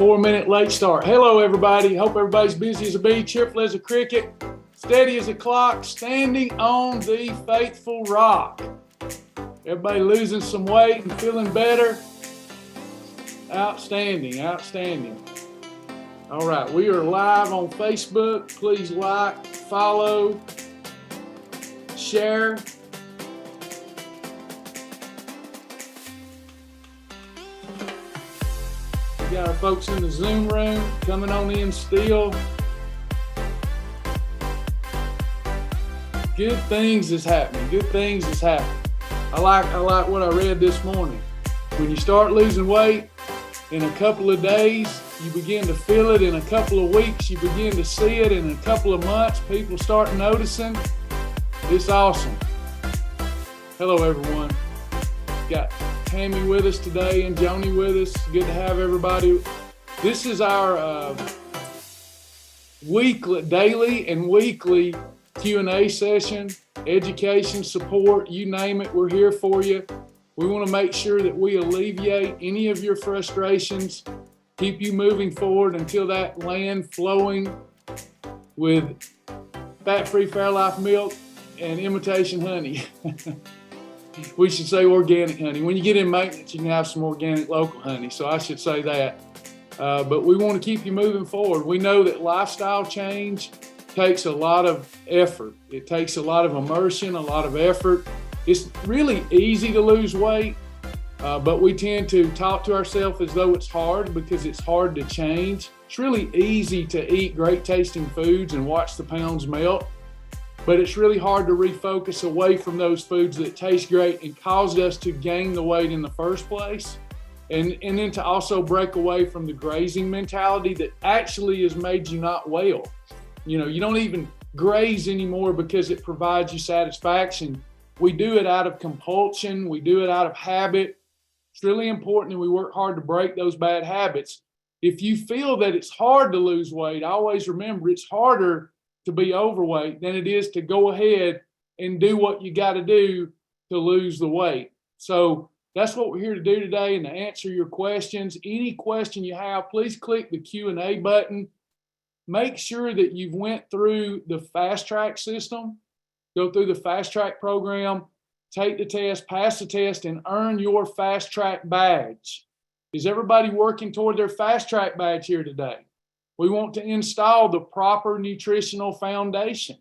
4-minute late start. Hello, everybody. Hope everybody's busy as a bee, cheerful as a cricket, steady as a clock, standing on the faithful rock. Everybody losing some weight and feeling better? Outstanding, outstanding. All right, we are live on Facebook. Please like, follow, share. We got our folks in the Zoom room coming on in still. Good things is happening. Good things is happening. I like what I read this morning. When you start losing weight, in a couple of days, you begin to feel it. In a couple of weeks, you begin to see it. In a couple of months, people start noticing. It's awesome. Hello, everyone. Got Tammy with us today and Joni with us. Good to have everybody. This is our daily and weekly Q&A session, education, support, you name it, we're here for you. We want to make sure that we alleviate any of your frustrations, keep you moving forward until that land flowing with fat-free Fairlife milk and imitation honey. We should say organic honey. When you get in maintenance, you can have some organic local honey, so I should say that. But we want to keep you moving forward. We know that lifestyle change takes a lot of effort. It takes a lot of immersion, a lot of effort. It's really easy to lose weight, but we tend to talk to ourselves as though it's hard because it's hard to change. It's really easy to eat great tasting foods and watch the pounds melt, but it's really hard to refocus away from those foods that taste great and caused us to gain the weight in the first place. And then to also break away from the grazing mentality that actually has made you not well. You know, you don't even graze anymore because it provides you satisfaction. We do it out of compulsion. We do it out of habit. It's really important that we work hard to break those bad habits. If you feel that it's hard to lose weight, always remember it's harder to be overweight than it is to go ahead and do what you got to do to lose the weight. So that's what we're here to do today, and to answer your questions. Any question you have, please click the Q&A button. Make sure that you've went through the fast track system, go through the fast track program, take the test, pass the test, and earn your fast track badge. Is everybody working toward their fast track badge here today? We want to install the proper nutritional foundation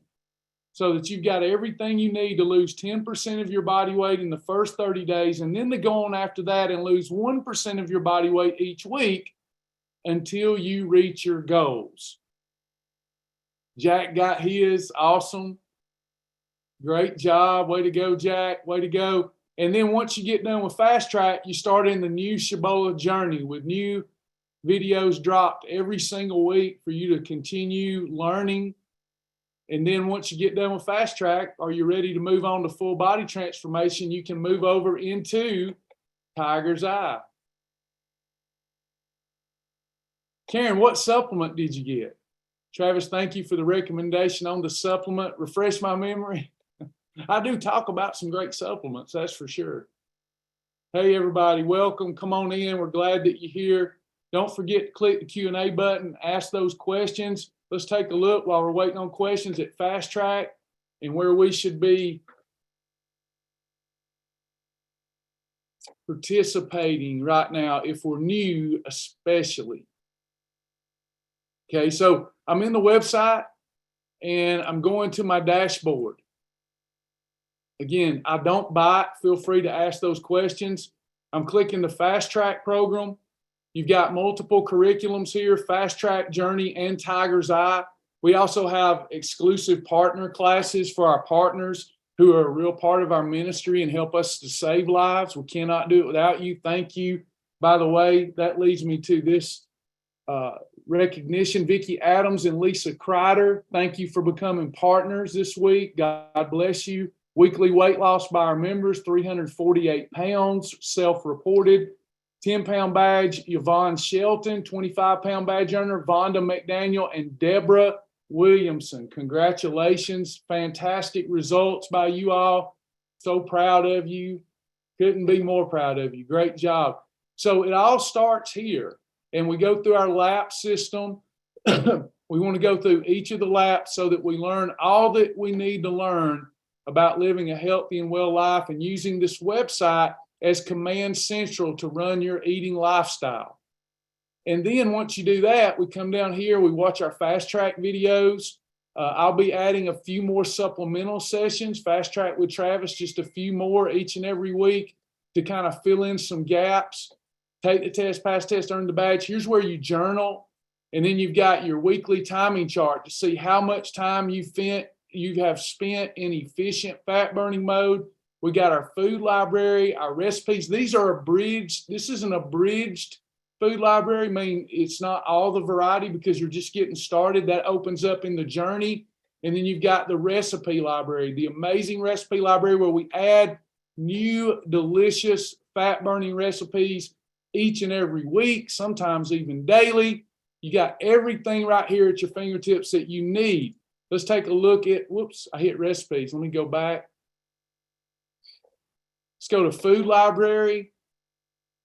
so that you've got everything you need to lose 10% of your body weight in the first 30 days, and then to go on after that and lose 1% of your body weight each week until you reach your goals. Jack got his. Awesome. Great job. Way to go, Jack. Way to go. And then once you get done with fast track, you start in the new Shibboleth journey with new videos dropped every single week for you to continue learning. And then once you get done with fast track, are you ready to move on to full body transformation? You can move over into Tiger's Eye. Karen, what supplement did you get? Travis, thank you for the recommendation on the supplement. Refresh my memory. I do talk about some great supplements, that's for sure. Hey, everybody, welcome. Come on in. We're glad that you're here. Don't forget to click the Q&A button, ask those questions. Let's take a look while we're waiting on questions at Fast Track and where we should be participating right now if we're new, especially. Okay, so I'm in the website and I'm going to my dashboard. Again, I don't bite. Feel free to ask those questions. I'm clicking the Fast Track program. You've got multiple curriculums here, Fast Track, Journey, and Tiger's Eye. We also have exclusive partner classes for our partners who are a real part of our ministry and help us to save lives. We cannot do it without you. Thank you. By the way, that leads me to this recognition. Vicki Adams and Lisa Kreider, thank you for becoming partners this week. God bless you. Weekly weight loss by our members, 348 pounds, self-reported. 10-pound badge, Yvonne Shelton. 25-pound badge earner, Vonda McDaniel and Deborah Williamson. Congratulations. Fantastic results by you all. So proud of you. Couldn't be more proud of you. Great job. So it all starts here. and we go through our lap system. We want to go through each of the laps so that we learn all that we need to learn about living a healthy and well life, and using this website as command central to run your eating lifestyle. And then once you do that, we come down here, we watch our fast track videos. I'll be adding a few more supplemental sessions, fast track with Travis, just a few more each and every week to kind of fill in some gaps. Take the test, pass test, earn the badge. Here's where you journal. And then you've got your weekly timing chart to see how much time you have spent in efficient fat burning mode. We got our food library, our recipes. These are abridged. This is an abridged food library. I mean, it's not all the variety because you're just getting started. That opens up in the journey. And then you've got the recipe library, the amazing recipe library where we add new delicious fat burning recipes each and every week, sometimes even daily. You got everything right here at your fingertips that you need. Let's take a look at, whoops, I hit recipes. Let me go back. Let's go to food library.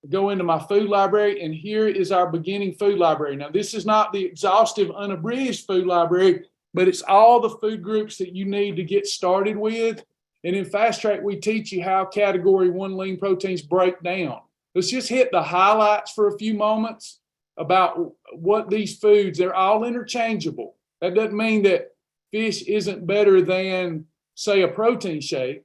Go into my food library, and here is our beginning food library. Now, this is not the exhaustive, unabridged food library, but it's all the food groups that you need to get started with. And in Fast Track, we teach you how Category 1 lean proteins break down. Let's just hit the highlights for a few moments about what these foods, they're all interchangeable. That doesn't mean that fish isn't better than, say, a protein shake,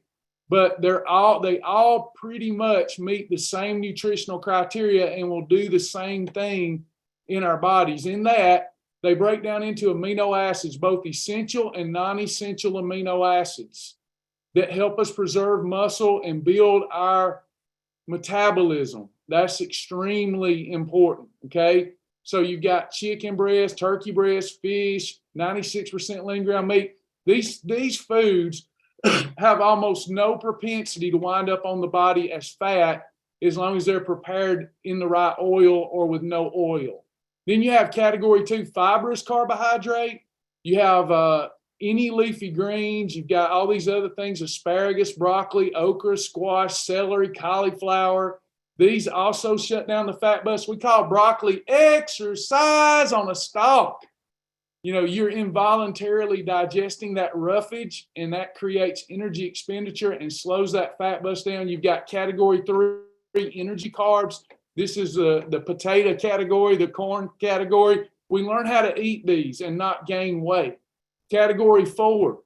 but they all pretty much meet the same nutritional criteria and will do the same thing in our bodies. In that, they break down into amino acids, both essential and non-essential amino acids that help us preserve muscle and build our metabolism. That's extremely important, okay? So you've got chicken breast, turkey breast, fish, 96% lean ground meat. These foods have almost no propensity to wind up on the body as fat as long as they're prepared in the right oil or with no oil. Then you have Category 2 fibrous carbohydrate. You have any leafy greens. You've got all these other things: asparagus, broccoli, okra, squash, celery, cauliflower. These also shut down the fat bus. We call broccoli exercise on a stalk. You know, you're involuntarily digesting that roughage, and that creates energy expenditure and slows that fat bus down. You've got Category 3 energy carbs. This is the potato category, the corn category. We learn how to eat these and not gain weight. Category 4,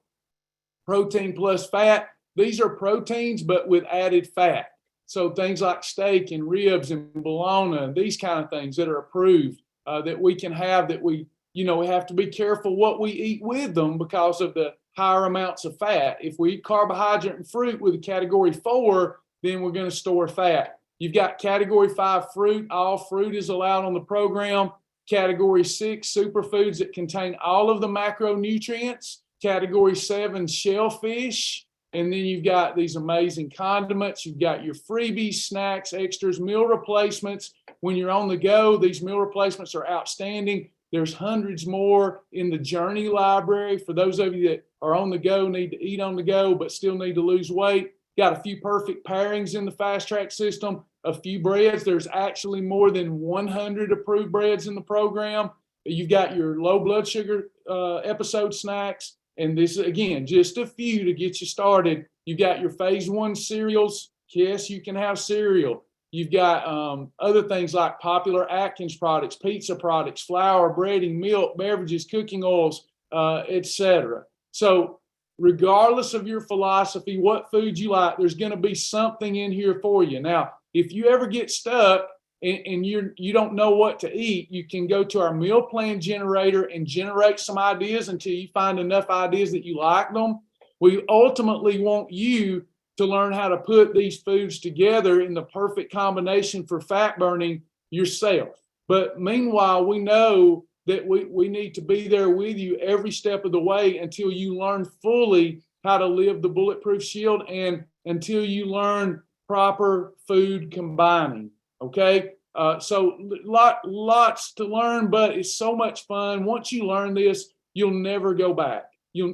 protein plus fat. These are proteins, but with added fat. So things like steak and ribs and bologna, these kind of things that are approved, that we can have, that we have to be careful what we eat with them because of the higher amounts of fat. If we eat carbohydrate and fruit with a Category 4, then we're going to store fat. You've got Category 5 fruit. All fruit is allowed on the program. Category 6 superfoods that contain all of the macronutrients. Category 7 shellfish. And then you've got these amazing condiments. You've got your freebies, snacks, extras, meal replacements. When you're on the go, these meal replacements are outstanding. There's hundreds more in the Journey library for those of you that are on the go, need to eat on the go, but still need to lose weight. Got a few perfect pairings in the Fast Track system, a few breads. There's actually more than 100 approved breads in the program. You've got your low blood sugar episode snacks. And this, again, just a few to get you started. You've got your Phase 1 cereals. Yes, you can have cereal. You've got other things like popular Atkins products, pizza products, flour, breading, milk, beverages, cooking oils, etc. So regardless of your philosophy, what food you like, there's going to be something in here for you. Now, if you ever get stuck and you don't know what to eat, you can go to our meal plan generator and generate some ideas until you find enough ideas that you like them. We ultimately want you to learn how to put these foods together in the perfect combination for fat burning yourself. But meanwhile, we know that we need to be there with you every step of the way until you learn fully how to live the Bulletproof Shield and until you learn proper food combining. Okay, so lots to learn, but it's so much fun. Once you learn this, you'll never go back.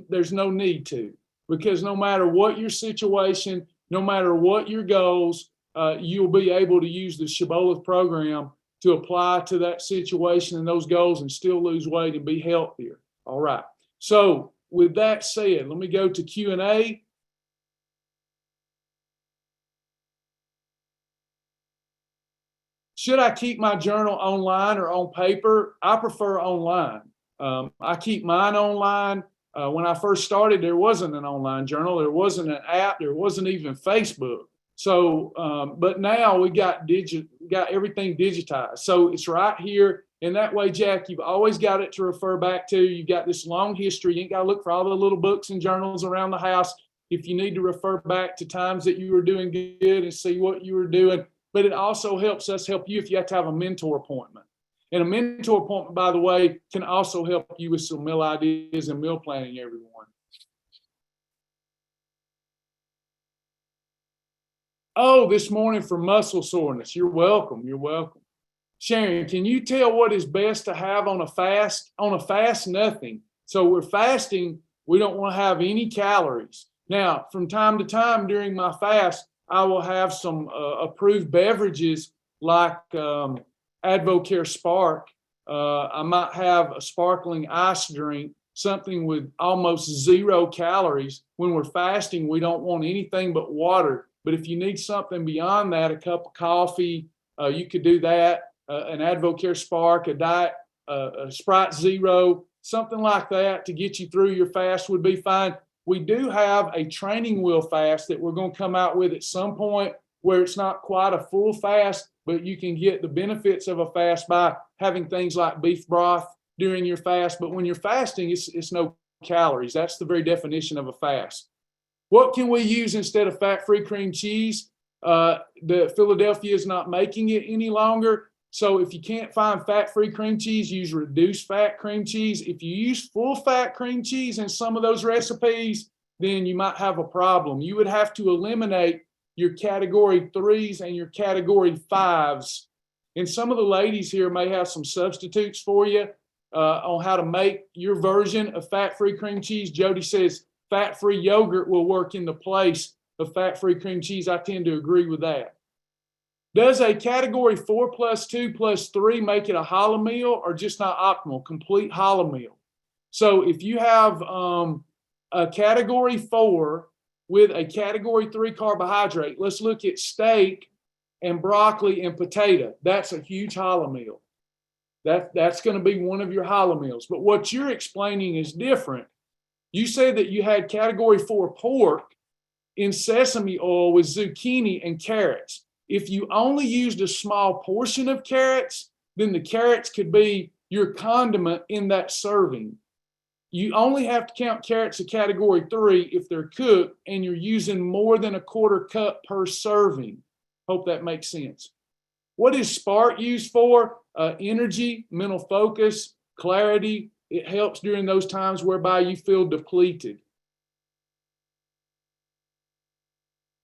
There's no need to, because no matter what your situation, no matter what your goals, you'll be able to use the Shibboleth program to apply to that situation and those goals and still lose weight and be healthier. All right. So with that said, let me go to Q&A. Should I keep my journal online or on paper? I prefer online. I keep mine online. When I first started, there wasn't an online journal. There wasn't an app. There wasn't even Facebook. So, but now we got everything digitized. So it's right here. And that way, Jack, you've always got it to refer back to. You've got this long history. You ain't got to look for all the little books and journals around the house. If you need to refer back to times that you were doing good and see what you were doing. But it also helps us help you if you have to have a mentor appointment. And a mentor appointment, by the way, can also help you with some meal ideas and meal planning, everyone. Oh, this morning for muscle soreness. You're welcome. You're welcome. Sharon, can you tell what is best to have on a fast? On a fast, nothing. So we're fasting. We don't want to have any calories. Now, from time to time during my fast, I will have some approved beverages like Advocare Spark. I might have a sparkling ice drink, something with almost 0 calories. When we're fasting, we don't want anything but water. But if you need something beyond that, a cup of coffee, you could do that. An Advocare Spark, a diet, a Sprite Zero, something like that to get you through your fast would be fine. We do have a training wheel fast that we're going to come out with at some point where it's not quite a full fast, but you can get the benefits of a fast by having things like beef broth during your fast. But when you're fasting, it's no calories. That's the very definition of a fast. What can we use instead of fat-free cream cheese? The Philadelphia is not making it any longer. So if you can't find fat-free cream cheese, use reduced fat cream cheese. If you use full fat cream cheese in some of those recipes, then you might have a problem. You would have to eliminate your category 3s and your category 5s. And some of the ladies here may have some substitutes for you on how to make your version of fat-free cream cheese. Jody says fat-free yogurt will work in the place of fat-free cream cheese. I tend to agree with that. Does a category 4 plus 2 plus 3 make it a hollow meal or just not optimal? Complete hollow meal. So if you have a category 4 with a category 3 carbohydrate, let's look at steak and broccoli and potato. That's a huge hollow meal. That's going to be one of your hollow meals. But what you're explaining is different. You said that you had category 4 pork in sesame oil with zucchini and carrots. If you only used a small portion of carrots, then the carrots could be your condiment in that serving. You only have to count carrots as category 3 if they're cooked and you're using more than a 1/4 cup per serving. Hope that makes sense. What is Spark used for? Energy, mental focus, clarity. It helps during those times whereby you feel depleted.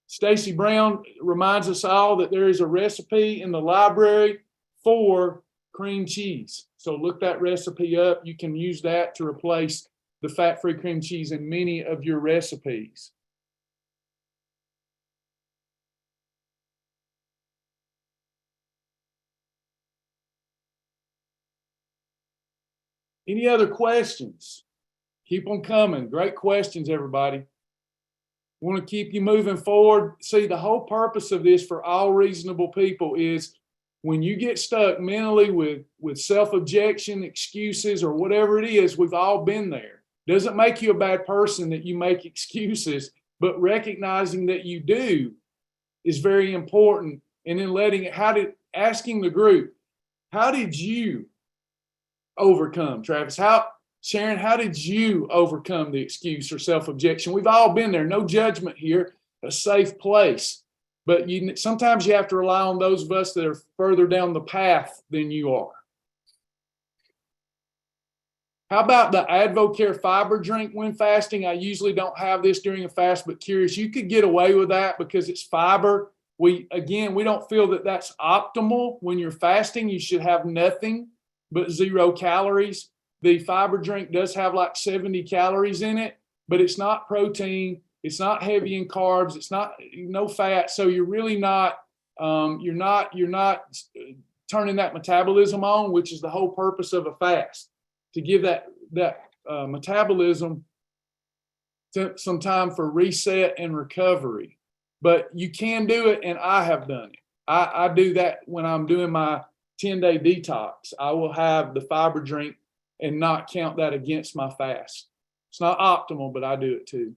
Stacy Brown reminds us all that there is a recipe in the library for cream cheese. So look that recipe up. You can use that to replace the fat-free cream cheese in many of your recipes. Any other questions? Keep them coming. Great questions, everybody. Want to keep you moving forward. See, the whole purpose of this for all reasonable people is when you get stuck mentally with self-objection, excuses, or whatever it is, we've all been there. Doesn't make you a bad person that you make excuses, but recognizing that you do is very important. And then asking the group, how did you overcome, Travis? Sharon, how did you overcome the excuse or self-objection? We've all been there. No judgment here, a safe place. But sometimes you have to rely on those of us that are further down the path than you are. How about the Advocare fiber drink when fasting? I usually don't have this during a fast, but curious, you could get away with that because it's fiber. We don't feel that that's optimal. When you're fasting, you should have nothing but 0 calories. The fiber drink does have like 70 calories in it, but it's not protein. It's not heavy in carbs. It's not no fat. So you're really not, you're not turning that metabolism on, which is the whole purpose of a fast, to give that metabolism some time for reset and recovery. But you can do it, and I have done it. I do that when I'm doing my 10-day detox. I will have the fiber drink and not count that against my fast. It's not optimal, but I do it too.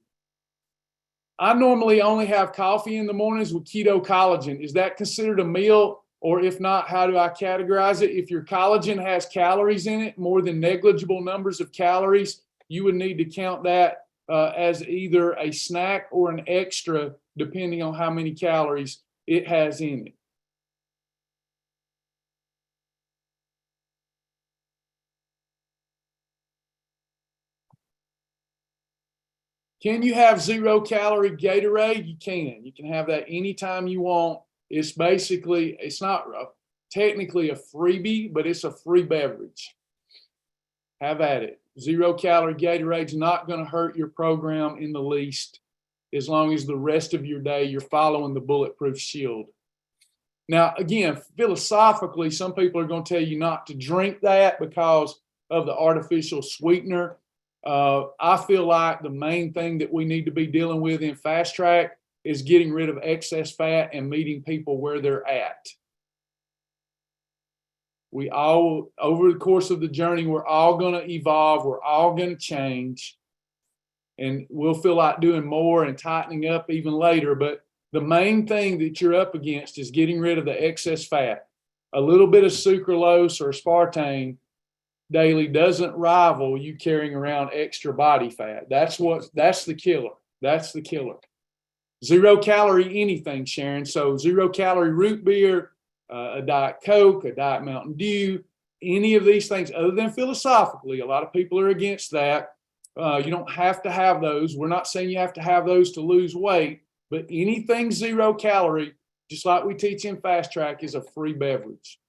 I normally only have coffee in the mornings with keto collagen. Is that considered a meal? Or if not, how do I categorize it? If your collagen has calories in it, more than negligible numbers of calories, you would need to count that as either a snack or an extra, depending on how many calories it has in it. Can you have 0-calorie Gatorade? You can. You can have that anytime you want. It's basically, it's not technically a freebie, but it's a free beverage. Have at it. 0-calorie Gatorade's not going to hurt your program in the least, as long as the rest of your day you're following the bulletproof shield. Now, again, philosophically, some people are going to tell you not to drink that because of the artificial sweetener. I feel like the main thing that we need to be dealing with in Fast Track is getting rid of excess fat and meeting people where they're at. We all, over the course of the journey, we're all going to evolve. We're all going to change. And we'll feel like doing more and tightening up even later. But the main thing that you're up against is getting rid of the excess fat. A little bit of sucralose or aspartame daily doesn't rival you carrying around extra body fat. That's the killer. That's the killer. 0-calorie anything, Sharon. So 0-calorie root beer, a Diet Coke, a Diet Mountain Dew, any of these things, other than philosophically, a lot of people are against that. You don't have to have those. We're not saying you have to have those to lose weight, but anything 0-calorie, just like we teach in Fast Track, is a free beverage.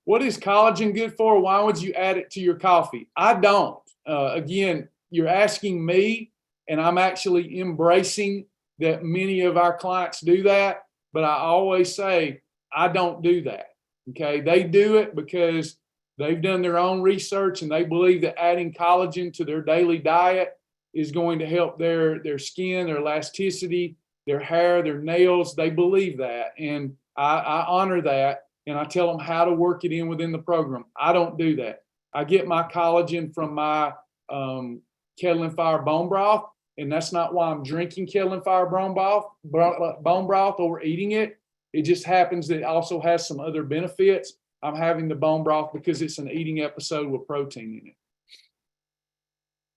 What is collagen good for? Why would you add it to your coffee? I don't. Again, you're asking me, and I'm actually embracing that many of our clients do that, but I always say, I don't do that. Okay, they do it because they've done their own research and they believe that adding collagen to their daily diet is going to help their skin, their elasticity, their hair, their nails. They believe that, and I honor that, and I tell them how to work it in within the program. I don't do that. I get my collagen from my Kettle and Fire bone broth, and that's not why I'm drinking Kettle and Fire bone broth or eating it. It just happens that it also has some other benefits. I'm having the bone broth because it's an eating episode with protein in it.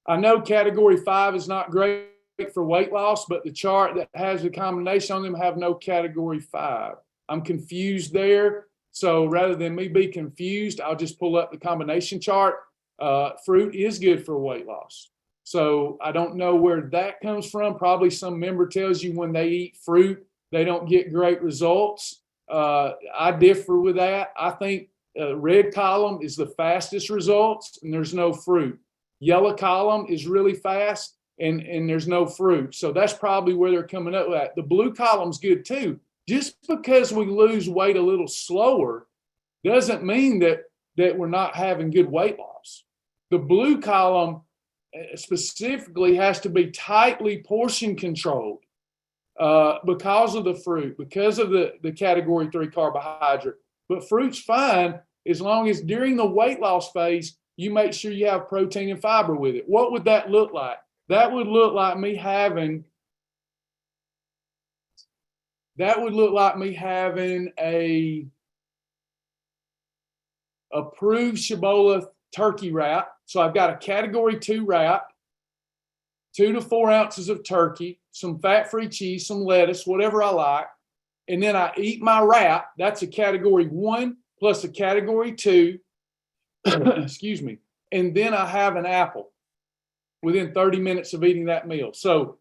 I know category 5 is not great for weight loss, but the chart that has the combination on them have no category 5. I'm confused there. So rather than me be confused, I'll just pull up the combination chart. Fruit is good for weight loss. So I don't know where that comes from. Probably some member tells you when they eat fruit, they don't get great results. I differ with that. I think red column is the fastest results, and there's no fruit. Yellow column is really fast, and there's no fruit. So that's probably where they're coming up with that. The blue column's good too. Just because we lose weight a little slower doesn't mean that we're not having good weight loss. The blue column specifically has to be tightly portion controlled because of the fruit, because of the category 3 carbohydrate. But fruit's fine as long as during the weight loss phase, you make sure you have protein and fiber with it. What would that look like? That would look like me having a approved Shibboleth turkey wrap. So I've got a category 2 wrap, 2 to 4 ounces of turkey, some fat-free cheese, some lettuce, whatever I like. And then I eat my wrap. That's a category 1 plus a category 2. Excuse me. And then I have an apple within 30 minutes of eating that meal. So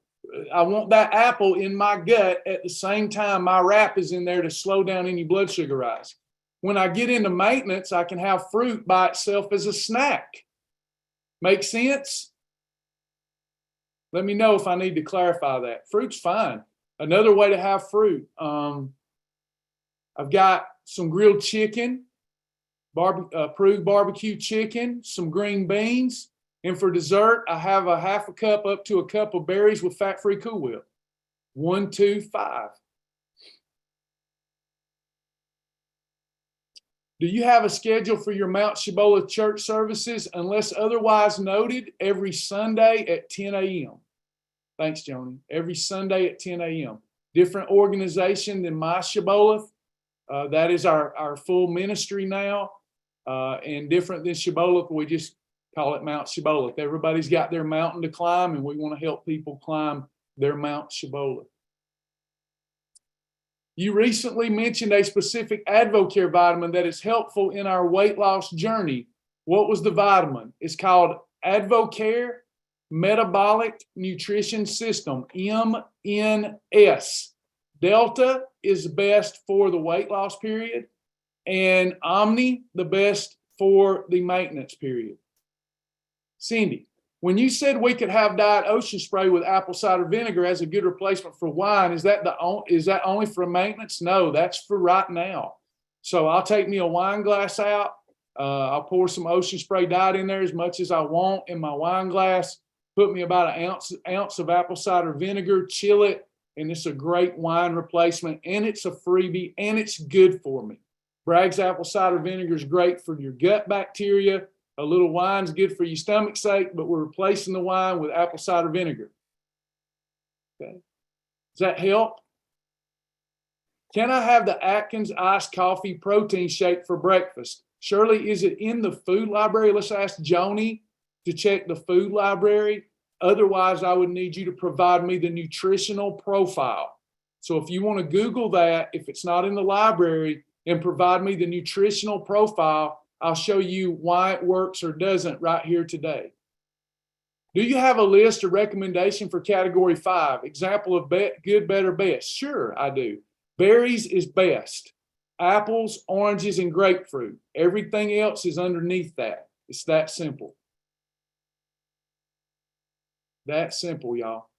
I want that apple in my gut at the same time my wrap is in there to slow down any blood sugar rise. When I get into maintenance, I can have fruit by itself as a snack. Make sense? Let me know if I need to clarify that. Fruit's fine. Another way to have fruit. I've got some grilled chicken, approved barbecue chicken, some green beans, and for dessert, I have a half a cup up to a cup of berries with fat-free Cool Whip. 1, 2, 5. Do you have a schedule for your Mount Shibboleth church services? Unless otherwise noted, every Sunday at 10 a.m. Thanks, Joni. Every Sunday at 10 a.m. Different organization than my Shibboleth. That is our full ministry now. And different than Shibboleth, we just call it Mount Shibboleth. Everybody's got their mountain to climb, and we want to help people climb their Mount Shibboleth. You recently mentioned a specific Advocare vitamin that is helpful in our weight loss journey. What was the vitamin? It's called Advocare Metabolic Nutrition System, MNS. Delta is best for the weight loss period, and Omni the best for the maintenance period. Cindy, when you said we could have Diet Ocean Spray with apple cider vinegar as a good replacement for wine, is that only for maintenance? No, that's for right now. So I'll take me a wine glass out. I'll pour some Ocean Spray Diet in there as much as I want in my wine glass. Put me about an ounce of apple cider vinegar, chill it, and it's a great wine replacement, and it's a freebie, and it's good for me. Bragg's apple cider vinegar is great for your gut bacteria. A little wine's good for your stomach's sake, but we're replacing the wine with apple cider vinegar. Okay. Does that help? Can I have the Atkins iced coffee protein shake for breakfast? Shirley, is it in the food library? Let's ask Joni to check the food library. Otherwise, I would need you to provide me the nutritional profile. So if you want to Google that, if it's not in the library, and provide me the nutritional profile, I'll show you why it works or doesn't right here today. Do you have a list or recommendation for category 5? Example of good, better, best? Sure, I do. Berries is best. Apples, oranges, and grapefruit. Everything else is underneath that. It's that simple. That simple, y'all.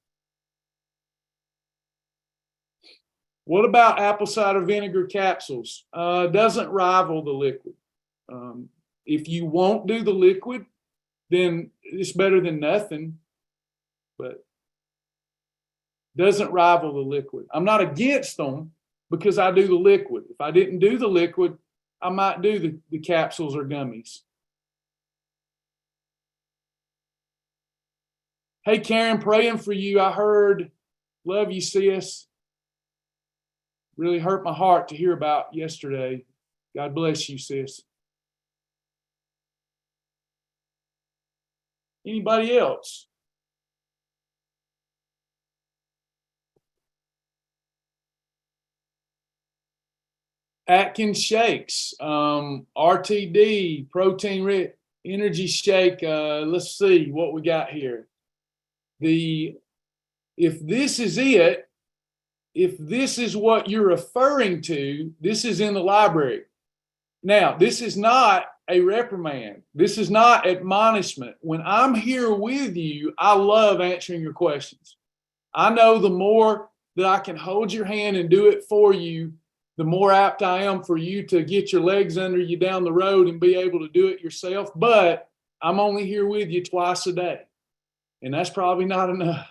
What about apple cider vinegar capsules? Doesn't rival the liquid. If you won't do the liquid, then it's better than nothing, but doesn't rival the liquid. I'm not against them because I do the liquid. If I didn't do the liquid, I might do the capsules or gummies. Hey, Karen, praying for you. I heard, love you, sis. Really hurt my heart to hear about yesterday. God bless you, sis. Anybody else? Atkins shakes, RTD, protein rich energy shake. Let's see what we got here. If this is it, if this is what you're referring to, this is in the library. Now, this is not a reprimand. This is not admonishment. When I'm here with you, I love answering your questions. I know the more that I can hold your hand and do it for you, the more apt I am for you to get your legs under you down the road and be able to do it yourself. But I'm only here with you twice a day, and that's probably not enough.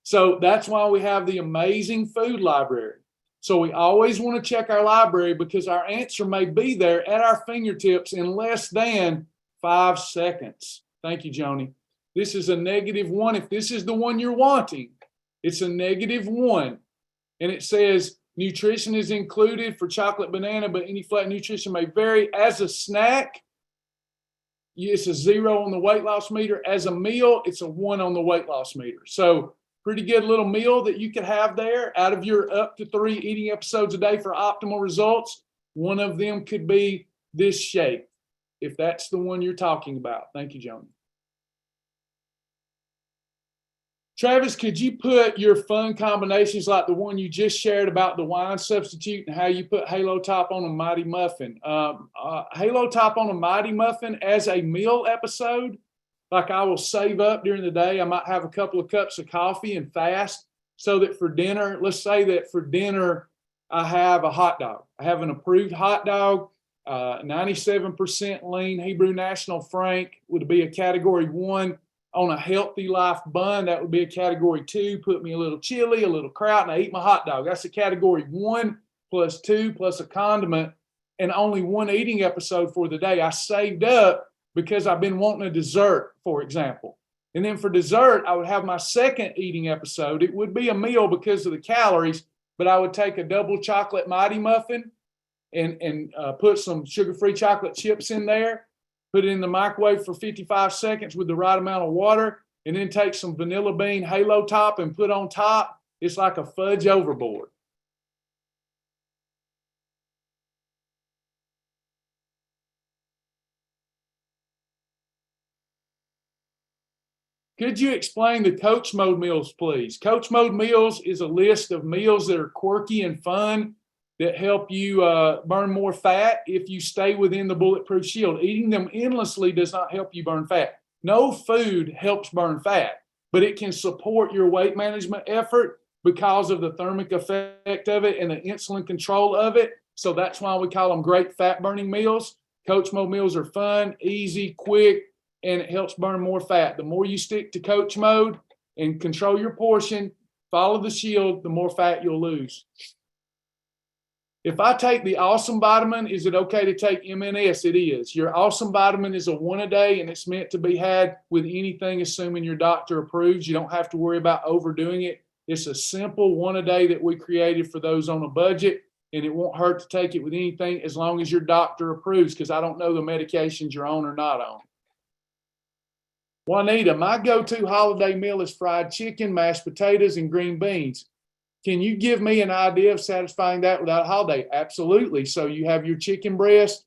So that's why we have the amazing food library. So we always want to check our library because our answer may be there at our fingertips in less than 5 seconds. Thank you, Joni. This is a -1. If this is the one you're wanting, it's a -1. And it says nutrition is included for chocolate banana, but any flat nutrition may vary. As a snack, it's a 0 on the weight loss meter. As a meal, it's a 1 on the weight loss meter. So pretty good little meal that you could have there out of your up to 3 eating episodes a day for optimal results. One of them could be this shake, if that's the one you're talking about. Thank you, Joni. Travis, could you put your fun combinations like the one you just shared about the wine substitute and how you put Halo Top on a Mighty Muffin? Halo Top on a Mighty Muffin as a meal episode, like I will save up during the day. I might have a couple of cups of coffee and fast, so that for dinner, let's say that for dinner, I have a hot dog. I have an approved hot dog, 97% lean Hebrew National Frank would be a category 1. On a healthy life bun, that would be a category 2. Put me a little chili, a little kraut, and I eat my hot dog. That's a category 1 plus 2 plus a condiment, and only one eating episode for the day. I saved up because I've been wanting a dessert, for example. And then for dessert, I would have my second eating episode. It would be a meal because of the calories, but I would take a double chocolate Mighty Muffin and put some sugar-free chocolate chips in there, put it in the microwave for 55 seconds with the right amount of water, and then take some vanilla bean halo top and put on top. It's like a fudge overboard. Could you explain the Coach Mode meals, please? Coach Mode meals is a list of meals that are quirky and fun that help you burn more fat if you stay within the Bulletproof Shield. Eating them endlessly does not help you burn fat. No food helps burn fat, but it can support your weight management effort because of the thermic effect of it and the insulin control of it. So that's why we call them great fat burning meals. Coach Mode meals are fun, easy, quick, and it helps burn more fat. The more you stick to Coach Mode and control your portion, follow the Shield, the more fat you'll lose. If I take the Awesome Vitamin, is it okay to take MNS? It is. Your Awesome Vitamin is a 1 a day, and it's meant to be had with anything, assuming your doctor approves. You don't have to worry about overdoing it. It's a simple 1 a day that we created for those on a budget, and it won't hurt to take it with anything as long as your doctor approves, because I don't know the medications you're on or not on. Juanita, my go-to holiday meal is fried chicken, mashed potatoes, and green beans. Can you give me an idea of satisfying that without a holiday? Absolutely. So you have your chicken breast,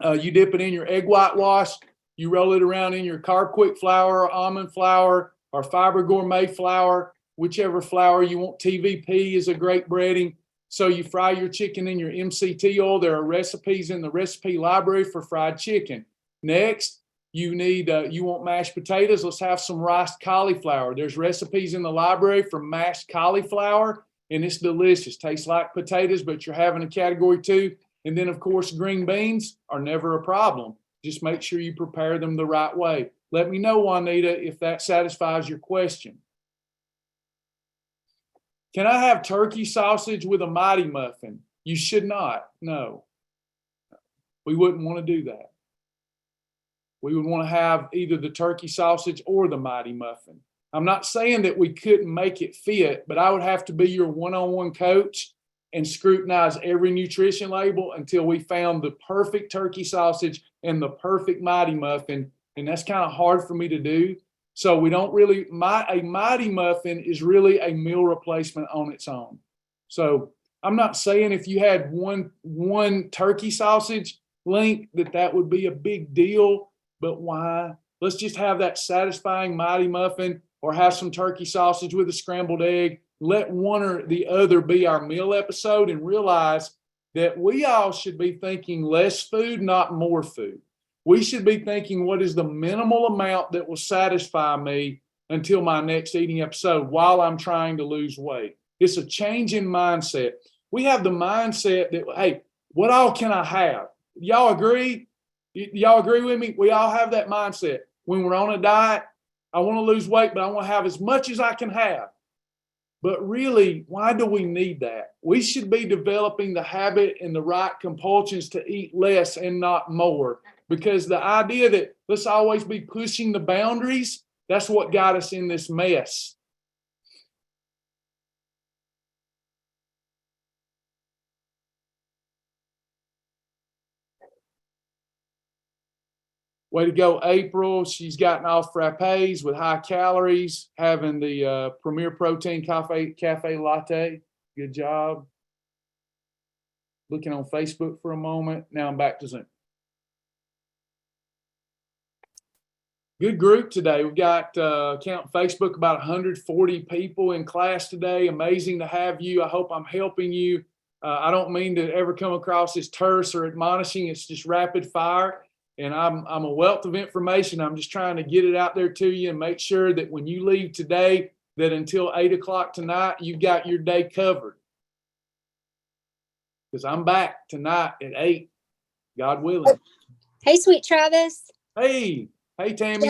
you dip it in your egg whitewash, you roll it around in your Carb Quick flour or almond flour or Fiber Gourmet flour, whichever flour you want. TVP is a great breading. So you fry your chicken in your MCT oil. There are recipes in the recipe library for fried chicken. Next, you want mashed potatoes. Let's have some riced cauliflower. There's recipes in the library for mashed cauliflower, and it's delicious. Tastes like potatoes, but you're having a category 2. And then, of course, green beans are never a problem. Just make sure you prepare them the right way. Let me know, Juanita, if that satisfies your question. Can I have turkey sausage with a Mighty Muffin? You should not. No. We wouldn't want to do that. We would want to have either the turkey sausage or the Mighty Muffin. I'm not saying that we couldn't make it fit, but I would have to be your one-on-one coach and scrutinize every nutrition label until we found the perfect turkey sausage and the perfect Mighty Muffin. And that's kind of hard for me to do. So we don't really, a Mighty Muffin is really a meal replacement on its own. So I'm not saying if you had one turkey sausage link that would be a big deal. But why? Let's just have that satisfying Mighty Muffin or have some turkey sausage with a scrambled egg. Let one or the other be our meal episode and realize that we all should be thinking less food, not more food. We should be thinking what is the minimal amount that will satisfy me until my next eating episode while I'm trying to lose weight. It's a change in mindset. We have the mindset that, hey, what all can I have? Y'all agree? Y'all agree with me? We all have that mindset. When we're on a diet, I want to lose weight, but I want to have as much as I can have. But really, why do we need that? We should be developing the habit and the right compulsions to eat less and not more. Because the idea that let's always be pushing the boundaries, that's what got us in this mess. Way to go, April. She's gotten off frappes with high calories, having the Premier Protein cafe latte. Good job. Looking on Facebook for a moment. Now I'm back to Zoom. Good group today. We've got, count Facebook, about 140 people in class today. Amazing to have you. I hope I'm helping you. I don't mean to ever come across as terse or admonishing. It's just rapid fire. And I'm a wealth of information. I'm just trying to get it out there to you and make sure that when you leave today, that until 8 o'clock tonight, you've got your day covered. Because I'm back tonight at 8, God willing. Hey, sweet Travis. Hey Tammy.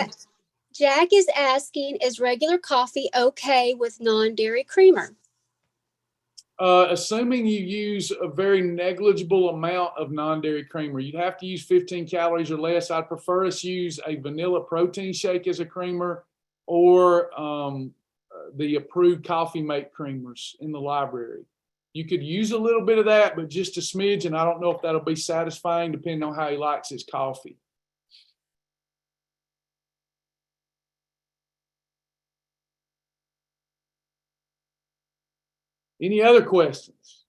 Jack is asking, is regular coffee okay with non-dairy creamer? Assuming you use a very negligible amount of non-dairy creamer, you'd have to use 15 calories or less. I'd prefer us use a vanilla protein shake as a creamer, or the approved coffee mate creamers in the library. You could use a little bit of that, but just a smidge, and I don't know if that'll be satisfying depending on how he likes his coffee. Any other questions?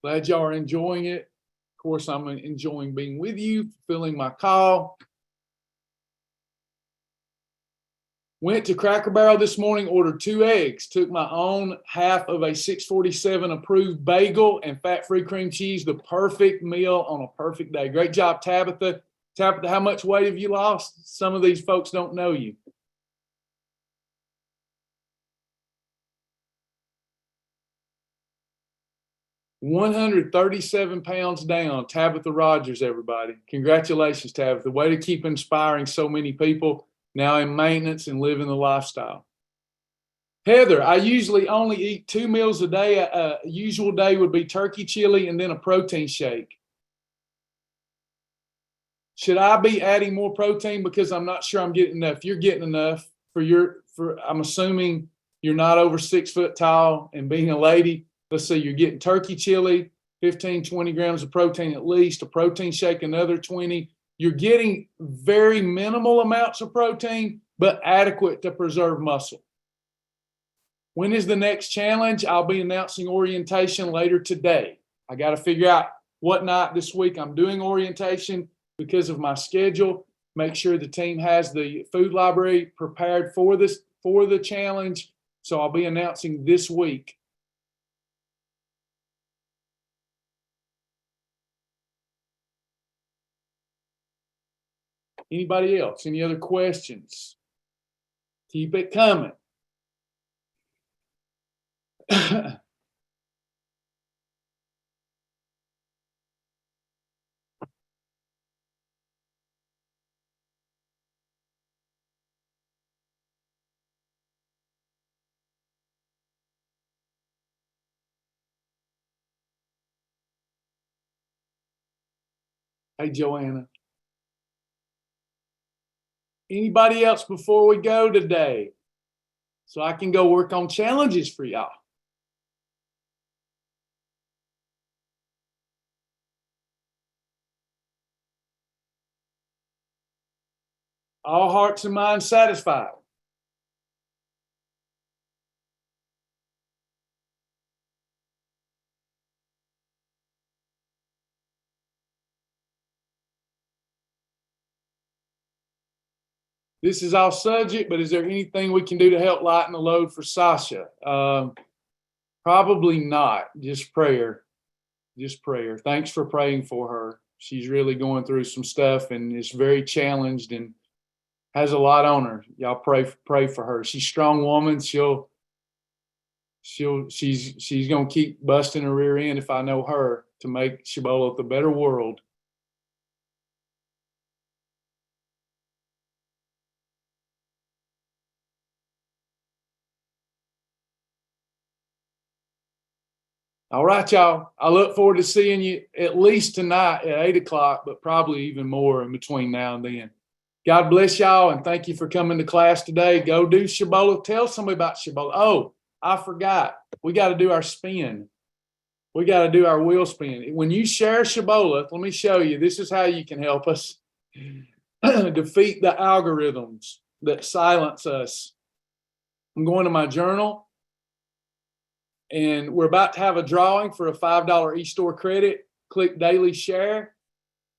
Glad y'all are enjoying it. Of course, I'm enjoying being with you, fulfilling my call. Went to Cracker Barrel this morning, ordered 2 eggs, took my own half of a 647 approved bagel and fat-free cream cheese, the perfect meal on a perfect day. Great job, Tabitha. Tabitha, how much weight have you lost? Some of these folks don't know you. $137 pounds down. Tabitha Rogers, everybody. Congratulations, Tabitha. Way to keep inspiring so many people now in maintenance and living the lifestyle. Heather, I usually only eat 2 meals a day. A usual day would be turkey chili and then a protein shake. Should I be adding more protein because I'm not sure I'm getting enough? You're getting enough I'm assuming you're not over 6 foot tall, and being a lady, let's say you're getting turkey chili, 15, 20 grams of protein at least, a protein shake, another 20. You're getting very minimal amounts of protein, but adequate to preserve muscle. When is the next challenge? I'll be announcing orientation later today. I got to figure out what night this week I'm doing orientation because of my schedule. Make sure the team has the food library prepared for the challenge. So I'll be announcing this week. Anybody else? Any other questions? Keep it coming. Hey, Joanna. Anybody else before we go today? So I can go work on challenges for y'all. All hearts and minds satisfied. This is all subject, but is there anything we can do to help lighten the load for Sasha? Probably not. Just prayer. Just prayer. Thanks for praying for her. She's really going through some stuff and is very challenged and has a lot on her. Y'all pray for her. She's a strong woman. She's gonna keep busting her rear end if I know her to make Shibboleth a better world. All right, y'all. I look forward to seeing you at least tonight at 8 o'clock, but probably even more in between now and then. God bless y'all, and thank you for coming to class today. Go do Shibboleth. Tell somebody about Shibboleth. Oh, I forgot. We got to do our spin. We got to do our wheel spin. When you share Shibboleth, let me show you. This is how you can help us defeat the algorithms that silence us. I'm going to my journal. And we're about to have a drawing for a $5 e-store credit. Click daily share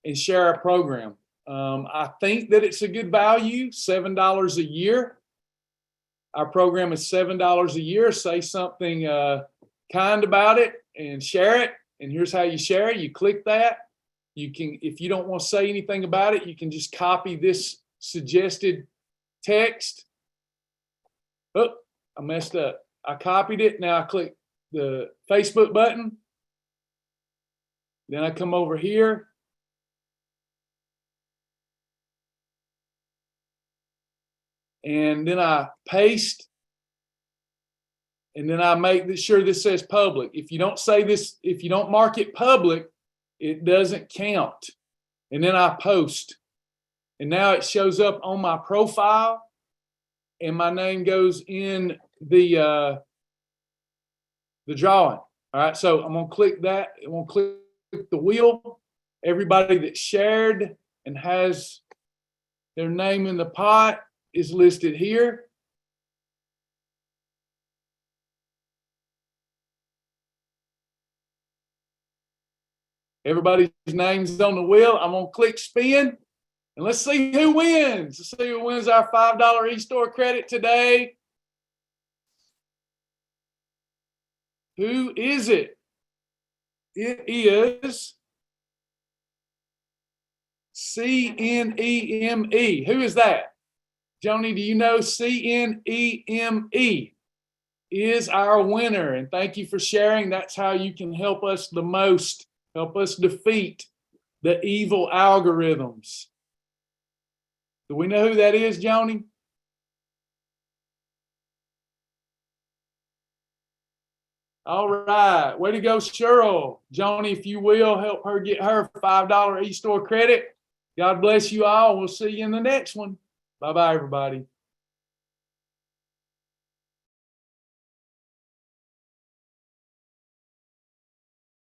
and share our program. I think that it's a good value, $7 a year. Our program is $7 a year. Say something kind about it and share it. And here's how you share it. You click that. You can, if you don't want to say anything about it, you can just copy this suggested text. Oh, I messed up. I copied it. Now I click the Facebook button. Then I come over here. And then I paste. And then I make sure this says public. If you don't say this, if you don't mark it public, it doesn't count. And then I post. And now it shows up on my profile. And my name goes in the drawing. All right, so I'm gonna click that. I'm gonna click the wheel. Everybody that shared and has their name in the pot is listed here. Everybody's name's on the wheel. I'm gonna click spin. And let's see who wins. Let's see who wins our $5 e-store credit today. Who is it? It is CNEME. Who is that? Joni, do you know CNEME is our winner? And thank you for sharing. That's how you can help us the most, help us defeat the evil algorithms. Do we know who that is, Joni? All right. Way to go, Cheryl. Joni, if you will, help her get her $5 e-store credit. God bless you all. We'll see you in the next one. Bye-bye, everybody.